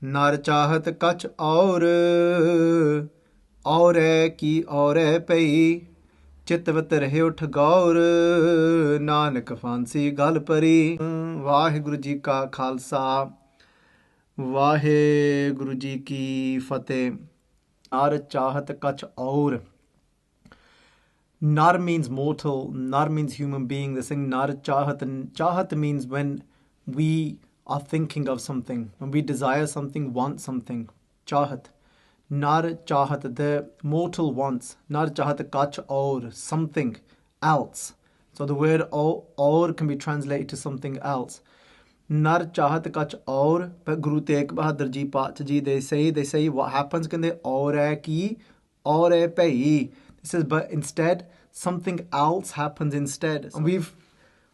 नर चाहत कछ और की और पई चितवत रहे उठ गौर नानक फांसी गल परी। वाहिगुरु जी का खालसा वाहिगुरु जी की फतेह। नर चाहत कछ और. Nar means mortal, nar means human being. They're saying nar chahat. Chahat means when we are thinking of something, when we desire something, want something. Chahat. Nar chahat, the mortal wants. Nar chahat kach aur, something else. So the word aur can be translated to something else. Nar chahat kach aur. But Guru Tegh Bahadur Ji Pacha Ji, they say what happens can they aur hai ki aur hai pai. It says, but instead, something else happens instead. And we've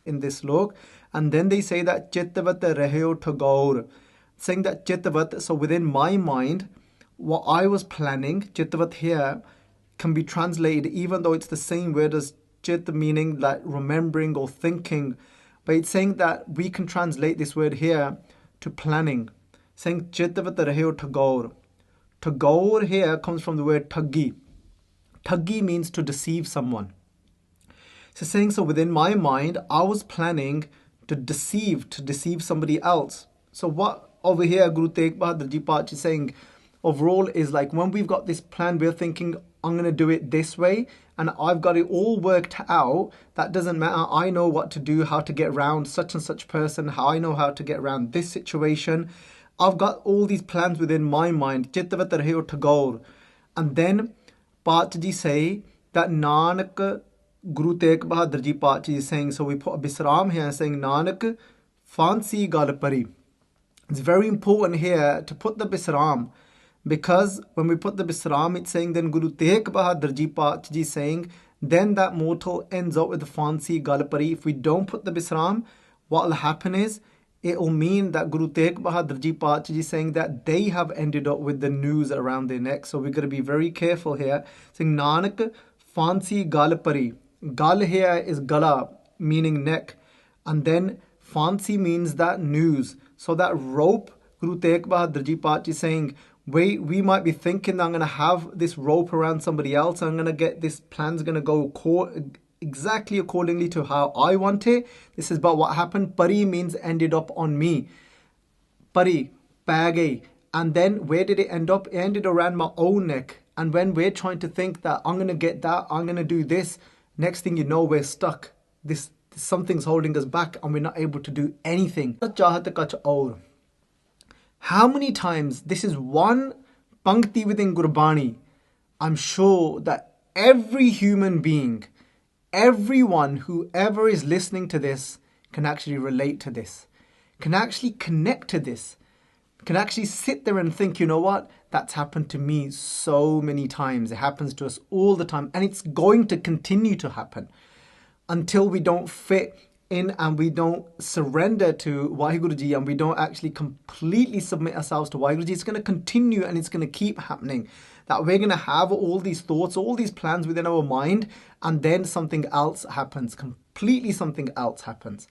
in this slok, and then they say that chittavat raheo thagour, saying that chittavat, so within my mind, what I was planning, chittavat here can be translated, even though it's the same word as chit, meaning like remembering or thinking, but it's saying that we can translate this word here to planning, saying chittavat raheo thagour. Thagour here comes from the word thaggi. Thaggi means to deceive someone. So saying, so within my mind, I was planning to deceive somebody else. So what over here Guru Tegh Bahadur Ji Pacha is saying overall is like when we've got this plan, we're thinking, I'm going to do it this way and I've got it all worked out. That doesn't matter. I know what to do, how to get around such and such person, how I know how to get around this situation. I've got all these plans within my mind. Chittavat raheo thagour. And then Pacha Ji say that Nanak, Guru Tegh Bahadur Ji Pacha is saying, so we put a bisram here saying Nanak fancy gal pari. It's very important here to put the bisram, because when we put the bisram, it's saying then Guru Tegh Bahadur Ji Pacha Ji saying then that mortal ends up with the fancy gal pari. If we don't put the bisram, what will happen is it will mean that Guru Tegh Bahadur Ji Pacha Ji saying that they have ended up with the noose around their neck. So we've got to be very careful here. Saying Nanak fancy gal pari. Gal here is gala, meaning neck. And then fancy means that noose. So that rope, Guru Tegh Bahadur Ji Pacha is saying, we might be thinking that I'm going to have this rope around somebody else. I'm going to get this plan's going to go exactly accordingly to how I want it. This is about what happened. Pari means ended up on me. Pari, page. And then where did it end up? It ended around my own neck. And when we're trying to think that I'm going to get that, I'm going to do this, next thing you know, we're stuck. Something's holding us back and we're not able to do anything. How many times, this is one pankti within Gurbani, I'm sure that every human being, everyone, whoever is listening to this, can actually relate to this, can actually connect to this, can actually sit there and think, you know what, that's happened to me so many times. It happens to us all the time, and it's going to continue to happen until we don't fit in and we don't surrender to Waheguru Ji and we don't actually completely submit ourselves to Waheguru Ji. It's going to continue and it's going to keep happening. That we're going to have all these thoughts, all these plans within our mind, and then something else happens, completely something else happens.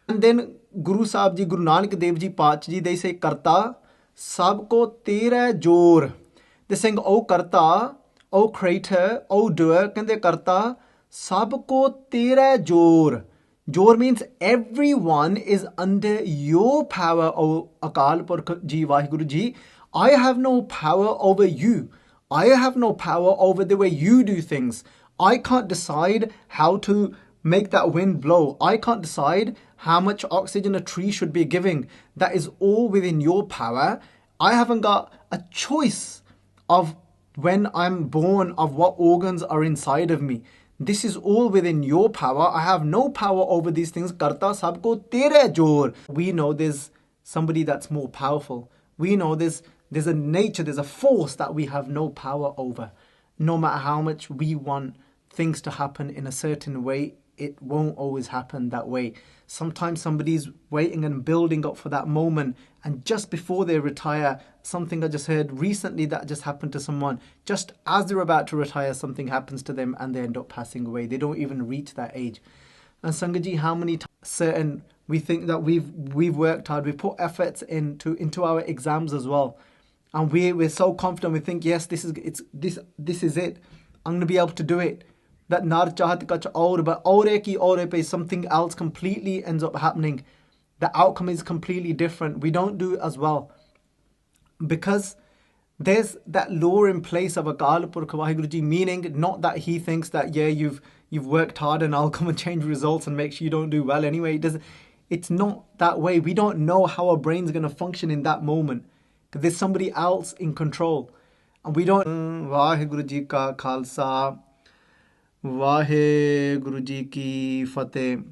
And then Guru Sahib Ji, Guru Nanak Dev Ji Pacha Ji, they say, Karta, sabko tera jor. They're saying, O Karta, O Creator, O Doer, kande Karta, sabko tera jor. Jor means everyone is under your power, O Akal Purkh Ji, Waheguru Ji. I have no power over you. I have no power over the way you do things. I can't decide how to make that wind blow. I can't decide how much oxygen a tree should be giving. That is all within your power. I haven't got a choice of when I'm born, of what organs are inside of me. This is all within your power. I have no power over these things. Karta sabko tere jor. We know there's somebody that's more powerful. We know there's a nature, there's a force that we have no power over. No matter how much we want things to happen in a certain way, it won't always happen that way. Sometimes somebody's waiting and building up for that moment, and just before they retire, something I just heard recently that just happened to someone, just as they're about to retire, something happens to them and they end up passing away. They don't even reach that age. And Sangaji, how many times certain We think that we've worked hard, we've put efforts into our exams as well, and we're so confident. We think, yes, this is it. I'm gonna be able to do it. That nar chahat kach aur, but aure ki aure pe something else completely ends up happening. The outcome is completely different. We don't do as well because there's that law in place of Akal Purkh Waheguru Ji, meaning not that he thinks that, yeah, you've worked hard and I'll come and change results and make sure you don't do well anyway. It's not that way. We don't know how our brain's going to function in that moment because there's somebody else in control. And we don't. Waheguru Ji ka Khalsa, Waheguru Ji ki Fateh.